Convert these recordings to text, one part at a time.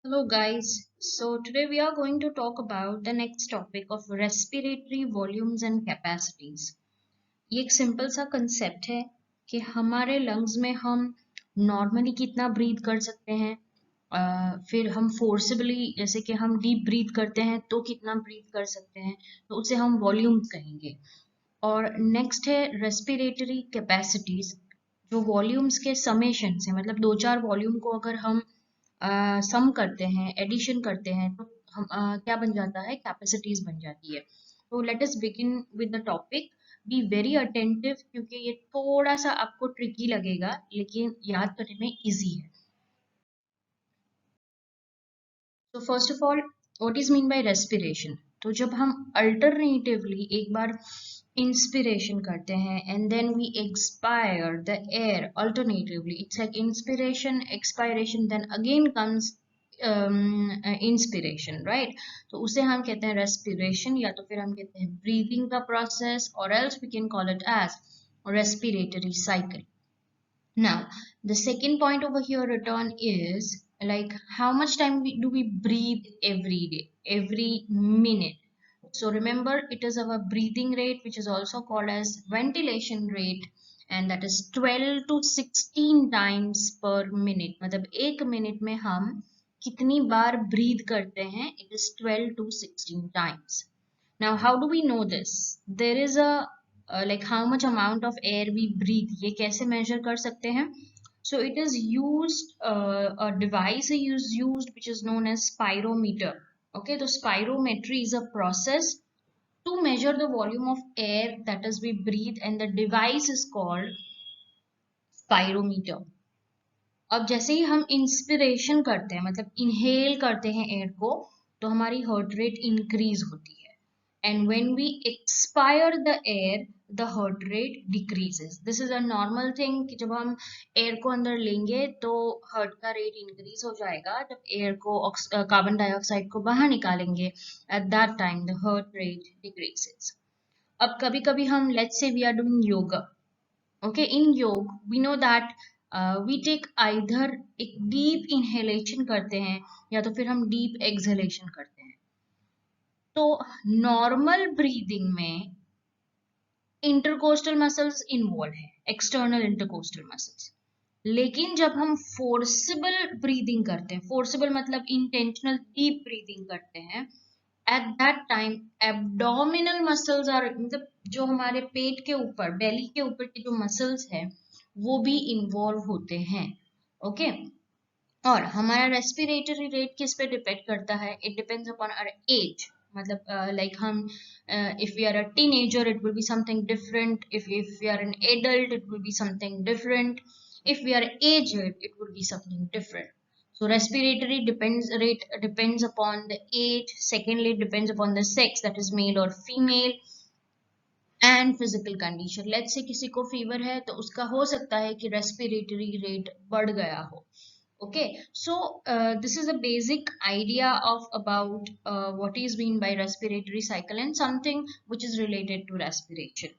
Hello guys, so today we are going to talk about the next topic of respiratory volumes and capacities. ये एक simple सा concept है कि हमारे lungs में हम नॉर्मली कितना ब्रीथ कर सकते हैं, फिर हम फोर्सिबली जैसे कि हम डीप ब्रीथ करते हैं तो कितना ब्रीथ कर सकते हैं, तो उसे हम वॉल्यूम कहेंगे। और नेक्स्ट है रेस्पिरेटरी कैपेसिटीज, जो वॉल्यूम्स के समेशन से मतलब दो चार वॉल्यूम को अगर हम सम करते हैं, एडिशन करते हैं, तो हम क्या बन जाता है, कैपेसिटीज बन जाती है। तो let us begin with the topic. Be very attentive क्योंकि ये थोड़ा सा आपको ट्रिकी लगेगा लेकिन याद करने में इजी है। तो first of all, what is mean by respiration? तो जब हम अल्टरनेटिवली एक बार इंस्पिरेशन करते हैं and then we expire the air alternatively, it's like inspiration expiration then again comes inspiration, right? तो उसे हम कहते हैं रेस्पिरेशन, या तो फिर हम कहते हैं ब्रीदिंग का प्रोसेस, और else we can call it as respiratory cycle. Now, the second point over here written is like how much time do we breathe every day, every minute. So remember, it is our breathing rate, which is also called as ventilation rate, and that is 12 to 16 times per minute. मतलब एक minute में हम कितनी बार breathe करते हैं? It is 12 to 16 times. Now, how do we know this? There is a like how much amount of air we breathe. ये कैसे measure कर सकते हैं? So it is used, a device is used which is known as spirometer. Okay, so spirometry is a process to measure the volume of air that is we breathe, and the device is called spirometer. अब जैसे ही हम inspiration करते हैं, मतलब inhale करते हैं air को, तो हमारी हार्ट रेट इंक्रीज होती है, and when we expire the air the heart rate decreases. This is a normal thing कि जब हम एयर को अंदर लेंगे तो हार्ट का रेट इंक्रीज हो जाएगा, जब एयर को कार्बन डाइऑक्साइड को बाहर निकालेंगे at that time the heart rate decreases. अब कभी कभी हम, let's say we are doing yoga. Okay, in योग we know that we take either एक deep inhalation करते हैं या तो फिर हम deep exhalation करते हैं. तो normal breathing में intercostal muscles involved है, external intercostal muscles. लेकिन जब हम forcible breathing करते हैं, forcible मतलब intentional deep breathing करते हैं, at that time abdominal muscles are, मतलब जो हमारे पेट के ऊपर, बेली के ऊपर के जो मसल्स है वो भी इन्वॉल्व होते हैं. ओके, और हमारा रेस्पिरेटरी रेट किस पे डिपेंड करता है? It depends upon our age. मतलब लाइक हम if we are a teenager it will be something different, if we are an adult it will be something different, if we are aged it would be something different. So respiratory rate depends upon the age. Secondly, it depends upon the sex, that is male or female, and physical condition. Let's say किसी को fever है तो उसका हो सकता है कि respiratory rate बढ़ गया हो. Okay, so this is a basic idea of about what is mean by respiratory cycle and something which is related to respiration.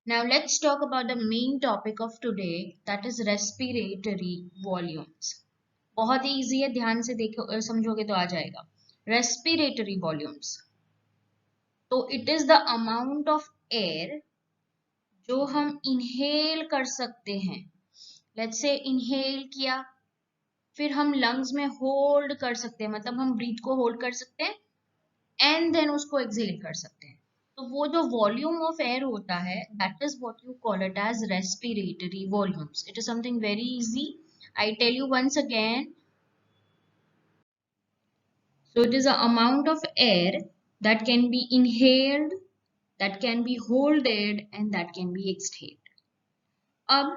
Now let's talk about the main topic of today, that is respiratory volumes. बहुत ही easy है, ध्यान से देखो समझोगे तो आ जाएगा. Respiratory volumes, तो it is the amount of air जो हम inhale कर सकते हैं. Let's say inhale किया, फिर हम lungs में hold कर सकते हैं, मतलब हम breath को hold कर सकते हैं and then उसको exhale कर सकते हैं. तो वो जो volume of air होता है, that is what you call it as respiratory volumes. It is something very easy. I tell you once again. So it is the amount of air that can be inhaled, that can be holded, and that can be exhaled. Ab,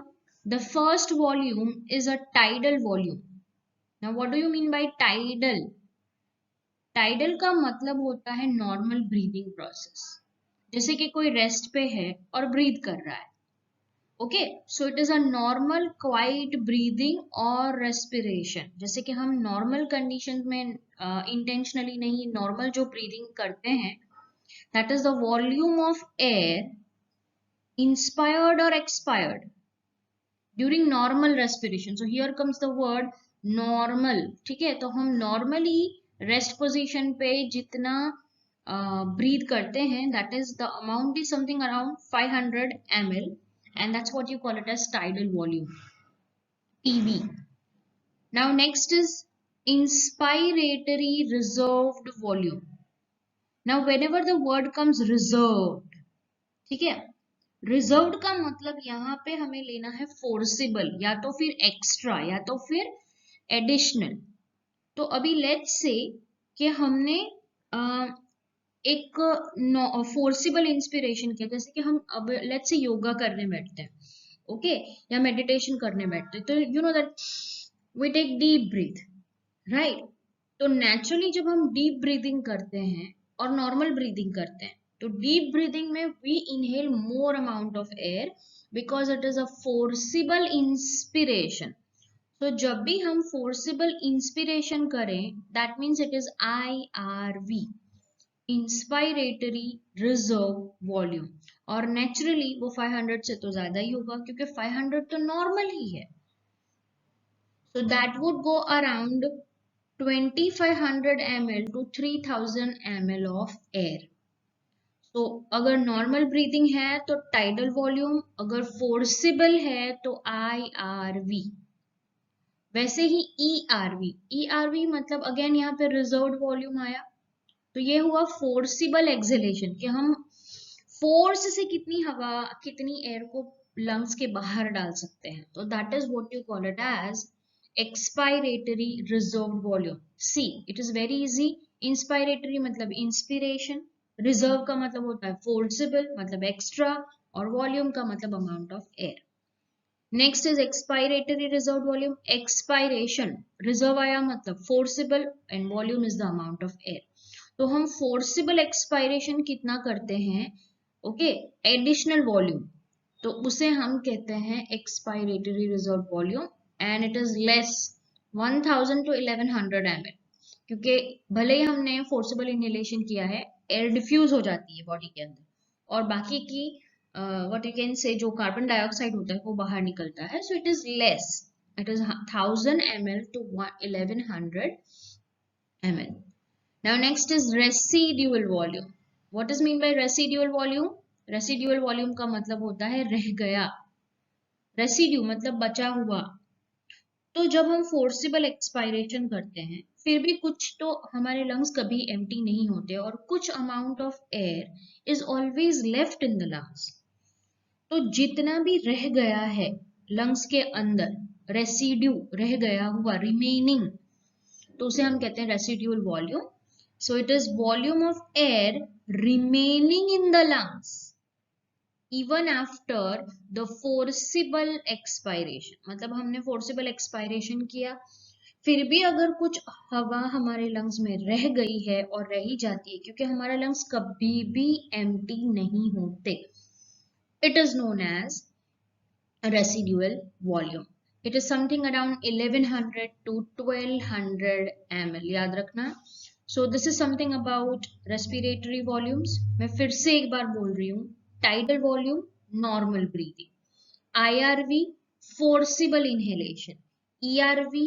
the first volume is a tidal volume. Now what do you mean by tidal? Tidal का मतलब होता है normal breathing process. जैसे कि कोई rest पे है और ब्रीथ कर रहा है. Okay, so it is a normal quite breathing और रेस्पिरेशन. जैसे कि हम नॉर्मल कंडीशन में इंटेंशनली नहीं, नॉर्मल जो ब्रीदिंग करते हैं, that is the volume of air inspired or expired during normal respiration. So here comes the word normal, ठीक है, तो हम नॉर्मली रेस्ट पोजीशन पे जितना ब्रीथ करते हैं, that is the amount is something around 500 ml, and that's what you call it as tidal volume, TV. Now next is inspiratory reserved volume. Now whenever the word comes reserved, ठीक है, reserved का मतलब यहाँ पे हमें लेना है forcible, या तो फिर एक्स्ट्रा, या तो फिर एडिशनल। तो अभी लेट्स से कि हमने एक फोर्सिबल इंस्पिरेशन किया, जैसे कि हम अब लेट्स से योगा करने बैठते हैं, ओके, या मेडिटेशन करने बैठते हैं, तो you know that we take deep breath, right? तो नेचुरली जब हम डीप ब्रीदिंग करते हैं और नॉर्मल ब्रीदिंग करते हैं, तो डीप ब्रीदिंग में we inhale more amount of air because it is a forcible inspiration. तो जब भी हम फोर्सिबल इंस्पिरेशन करें, that means it is IRV, inspiratory reserve volume, और नेचुरली वो 500 से तो ज्यादा ही होगा, क्योंकि 500 तो नॉर्मल ही है। So that would go around 2500 ml to 3000 ml of air. तो अगर नॉर्मल ब्रीदिंग है तो टाइडल वॉल्यूम, अगर फोर्सिबल है तो IRV। वैसे ही ERV मतलब अगेन यहाँ पे रिजर्व्ड वॉल्यूम आया, तो ये हुआ फोर्सिबल एक्सहेलेशन, कि हम फोर्स से कितनी हवा, कितनी एयर को लंग्स के बाहर डाल सकते हैं, तो that is what you call it as expiratory reserved volume. See, it is very easy. Inspiratory मतलब इंस्पिरेशन, रिजर्व का मतलब होता है फोर्सिबल मतलब एक्स्ट्रा, और वॉल्यूम का मतलब amount of air. Next is expiratory reserve volume, expiration, reserve आया मतलब forcible, and volume is the amount of air. तो हम फोर्सिबल एक्सपायरेशन कितना करते हैं, ओके, एडिशनल वॉल्यूम, तो उसे हम कहते हैं expiratory reserve volume, and it is less 1000 to 1100 ml, क्योंकि भले ही हमने फोर्सिबल इनहेलेशन किया है, एयर डिफ्यूज हो जाती है बॉडी के अंदर, और बाकी की व्हाट यू कैन से जो कार्बन डाइऑक्साइड होता है वो बाहर निकलता है, so it is less, it is 1000 ml to 1100 ml. Now next is residual volume. What is mean by residual volume? Residual volume का मतलब होता है रह गया, रेसिड्यू मतलब बचा हुआ। तो जब हम फोर्सिबल एक्सपायरेशन करते हैं, फिर भी कुछ तो हमारे लंग्स कभी एम्प्टी नहीं होते, और कुछ amount of air is always left in the lungs. तो जितना भी रह गया है लंग्स के अंदर, रेसिड्यू रह गया हुआ, रिमेनिंग, तो उसे हम कहते हैं residual volume. So it is volume of air remaining in the lungs even after the forcible expiration. मतलब हमने forcible expiration किया, फिर भी अगर कुछ हवा हमारे लंग्स में रह गई है और रह ही जाती है, क्योंकि हमारे लंग्स कभी भी एम्प्टी नहीं होते, it is known as residual volume. It is something around 1100 to 1200 ml, याद रखना। So this is something about respiratory volumes. मैं फिर से एक बार बोल रही हूँ, tidal volume normal breathing, IRV forcible inhalation, ERV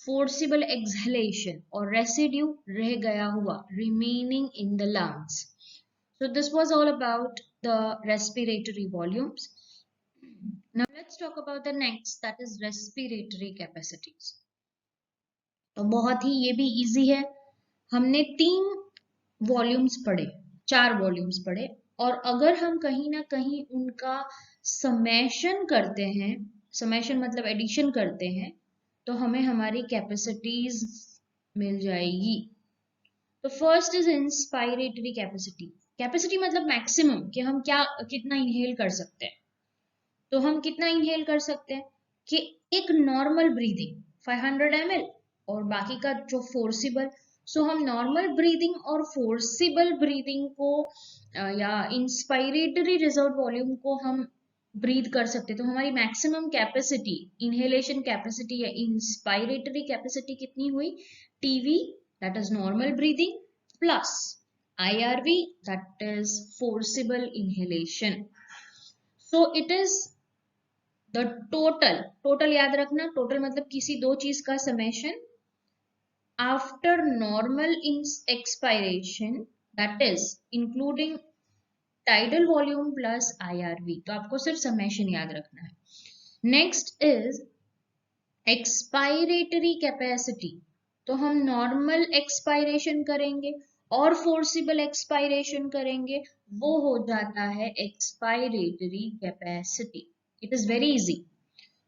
forcible exhalation, और residue रह गया हुआ, remaining in the lungs. So this was all about the respiratory volumes. Now let's talk about the next, that is respiratory capacities. तो बहुत ही ये भी easy है, हमने 3 वॉल्यूम्स पढ़े, 4 वॉल्यूम्स पढ़े, और अगर हम कहीं ना कहीं उनका समेशन करते हैं, समेशन मतलब एडिशन करते हैं, तो हमें हमारी कैपेसिटीज मिल जाएगी। तो first is inspiratory capacity. Capacity मतलब मैक्सिमम, कि हम क्या कितना इनहेल कर सकते हैं। तो हम कितना इनहेल कर सकते हैं कि एक नॉर्मल ब्रीदिंग 500 ml, और बाकी का जो फोर्सिबल, सो हम नॉर्मल ब्रीदिंग और फोर्सिबल ब्रीदिंग को या इंस्पायरेटरी रिजर्व वॉल्यूम को हम ब्रीथ कर सकते हैं। तो हमारी मैक्सिमम कैपेसिटी, इनहेलेशन कैपेसिटी या इंस्पायरेटरी कैपेसिटी कितनी हुई, TV that is normal breathing plus IRV that is forcible inhalation. So it is the total, total याद रखना, टोटल मतलब किसी दो चीज का summation after normal expiration, that is including tidal volume plus IRV। तो आपको सिर्फ समेशन याद रखना है। Next is expiratory capacity. तो हम नॉर्मल एक्सपायरेशन करेंगे और फोर्सिबल एक्सपायरेशन करेंगे, वो हो जाता है expiratory capacity. It is very easy.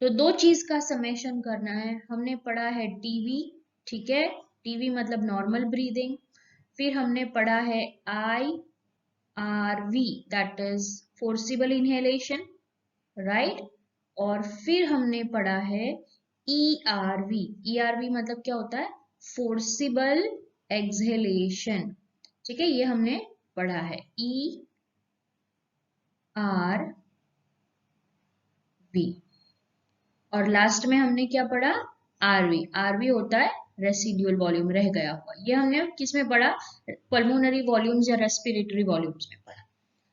तो दो चीज का समेशन करना है। हमने पढ़ा है टीवी, ठीक है, टीवी मतलब नॉर्मल ब्रीदिंग। फिर हमने पढ़ा है IRV, that is forcible inhalation, right. और फिर हमने पढ़ा है ERV। ERV मतलब क्या होता है? फोर्सिबल एक्सहेलेशन, ठीक है, ये हमने पढ़ा है ERV। और लास्ट में हमने क्या पढ़ा? RV। RV होता है रेसिड्यूल वॉल्यूम, रह गया हुआ। ये हमने किस में पढ़ा? पल्मोनरी वॉल्यूम्स या रेस्पिरेटरी वॉल्यूम्स में पढ़ा।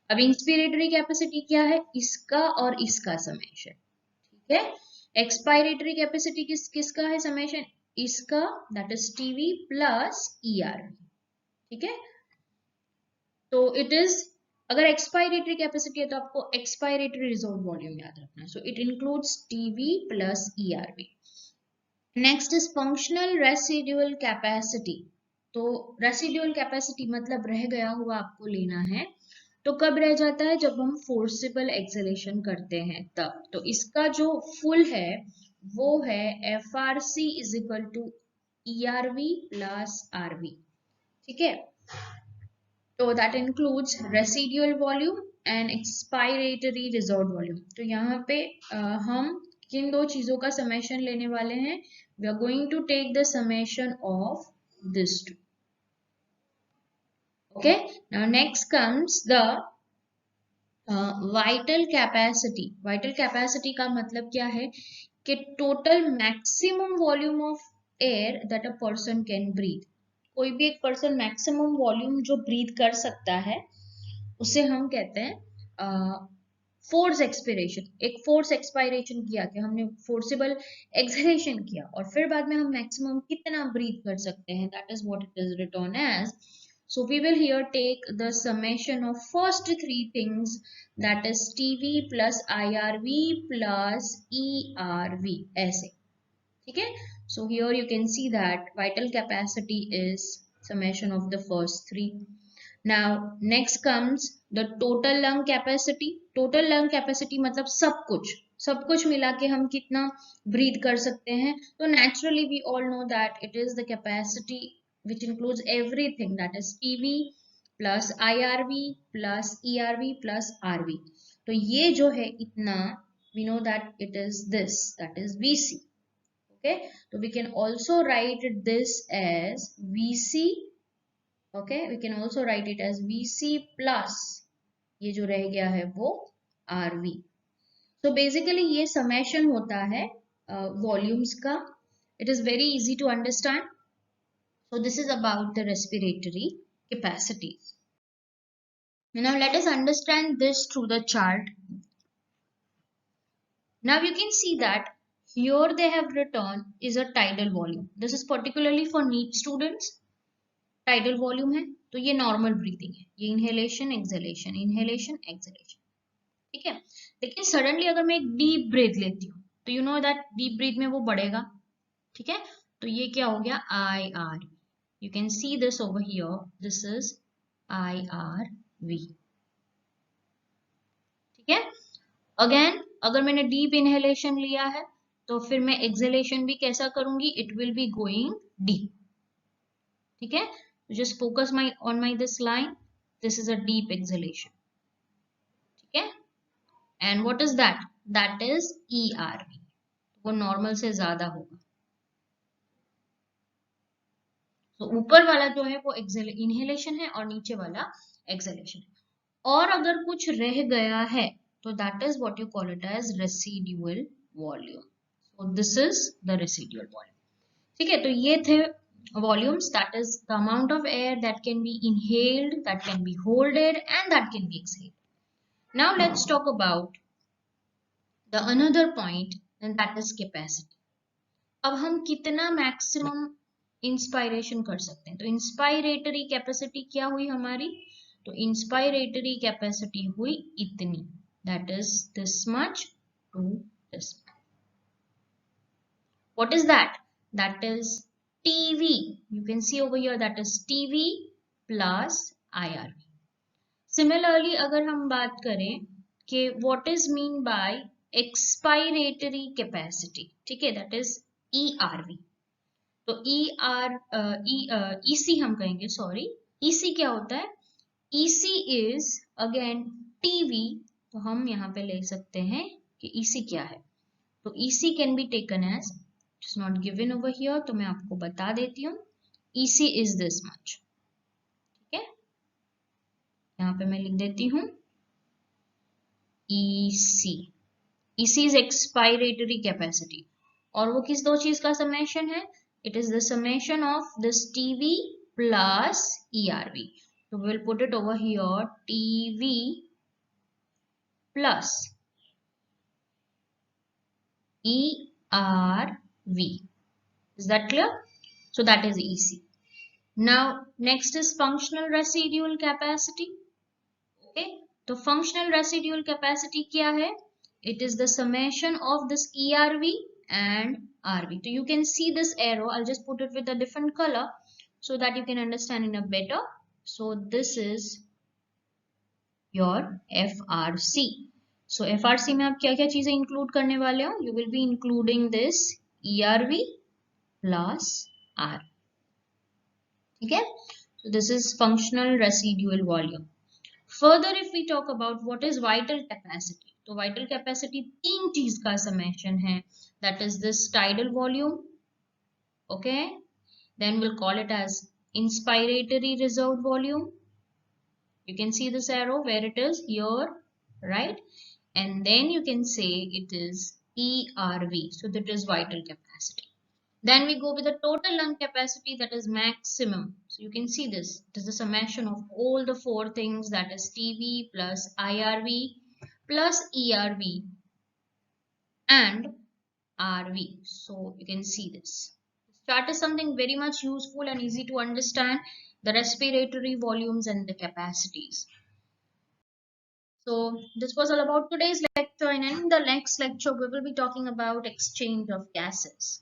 अब इंस्पिरेटरी कैपेसिटी क्या है? इसका और इसका समेशन, ठीक है। एक्सपायरेटरी कैपेसिटी किसका है समेशन? इसका, that is TV plus ERV, ठीक है। तो इट इज, अगर एक्सपायरेटरी कैपेसिटी है तो आपको एक्सपायरेटरी रिजर्व वॉल्यूम याद रखना है। So it includes TV plus ERV। Next is functional residual capacity. तो रेसिड्यूअल कैपेसिटी मतलब रह गया हुआ आपको लेना है। तो कब रह जाता है? जब हम फोर्सिबल एक्सेलेशन करते हैं तब। तो इसका जो फुल है वो है FRC is equal to ERV plus RV, ठीक है। तो that includes residual volume and expiratory reserve volume. तो यहाँ पे हम किन दो चीजों का समेशन लेने वाले हैं? We are going to take the summation of this two. Okay, now next comes the vital capacity. Vital capacity का मतलब क्या है? कि total maximum volume of air that a person can breathe. कोई भी एक पर्सन मैक्सिमम वॉल्यूम जो breathe कर सकता है उसे हम कहते हैं फोर्स एक्सपिरेशन। एक फोर्स एक्सपायरेशन किया कि हमने फोर्सिबल एक्सहेलेशन किया और फिर बाद में हम मैक्सिमम कितना ब्रीथ कर सकते हैं, that is what it is written as. So we will here take the summation of first three things, that is TV plus IRV plus ERV, ऐसे, ठीक है। So here you can see that vital capacity is summation of the first three. Now next comes the total lung capacity. Total lung capacity मतलब सब कुछ मिला के हम कितना ब्रीथ कर सकते हैं। तो naturally we all know that it is the capacity which includes everything, that is TV plus IRV plus ERV plus RV। तो ये जो है इतना, we know that it is this, that is VC। okay, so we can also write this as VC। okay, we can also write it as VC plus ये जो रह गया है वो RV। so basically ये summation होता है volumes का। it is very easy to understand। So this is about the respiratory capacities. Now let us understand this through the chart. Now you can see that here they have written is a tidal volume. This is particularly for NEET students. Tidal volume है तो ये normal breathing है, ये inhalation exhalation inhalation exhalation, ठीक है। लेकिन suddenly अगर मैं एक deep breath लेती हूँ तो you know that deep breath में वो बढ़ेगा, ठीक है। तो ये क्या हो गया? IR। You can see this over here. This is IRV, ठीक है। अगेन अगर मैंने डीप इनहेलेशन लिया है तो फिर मैं एक्सहेलेशन भी कैसा करूंगी? It will be going deep, ठीक है। Just focus my on my this line, this is a deep exhalation, ठीक है। And what is that? That is ERV, वो नॉर्मल से ज्यादा होगा। तो ऊपर वाला जो है वो इनहेलेशन है और नीचे वाला एक्सहेलेशन है। और अगर कुछ रह गया है तो that is what you call it as residual volume. So this is the residual volume, ठीक है। तो ये थे volumes, that is the amount of air that can be inhaled, that can be holded and that can be exhaled. Now let's talk about The another point, and that is capacity. अब हम कितना maximum inspiration कर सकते हैं? तो inspiratory capacity क्या हुई हमारी? तो इंस्पायरेटरी कैपेसिटी हुई इतनी, that is this much to this much. What is that? That is TV. You can see over here that is TV plus IRV. Similarly, अगर हम बात करें कि what is mean by expiratory capacity, ठीक है, that is ERV. तो EC हम कहेंगे, सॉरी, EC क्या होता है? EC is again TV. तो हम यहाँ पे ले सकते हैं कि EC क्या है. तो EC can be taken as, it's not given over here, तो मैं आपको बता देती हूँ. EC is this much. ठीक है, यहाँ पे मैं लिख देती हूँ EC. EC is expiratory capacity. और वो किस दो चीज का समेशन है? It is the summation of this TV plus ERV. So we will put it over here, TV plus ERV. Is that clear? So that is EC. Now next is functional residual capacity. Okay, तो functional residual capacity क्या है? It is the summation of this ERV and RV. So you can see this arrow. I'll just put it with a different color so that you can understand in a better. So this is your FRC. So FRC में आप क्या क्या चीजें include करने वाले हो? You will be including this ERV plus R. ठीक है? So this is functional residual volume. Further, if we talk about what is vital capacity, तो vital capacity तीन चीज का summation है, that is this tidal volume, okay, then we'll call it as inspiratory reserved volume. You can see this arrow where it is here, right? And then you can say it is ERV, so that is vital capacity. Then we go with the total lung capacity, that is maximum. So you can see this. It is the summation of all the four things, that is TV plus IRV plus ERV and RV. So you can see this. This chart is something very much useful and easy to understand, the respiratory volumes and the capacities. So this was all about today's lecture, and in the next lecture we will be talking about exchange of gases.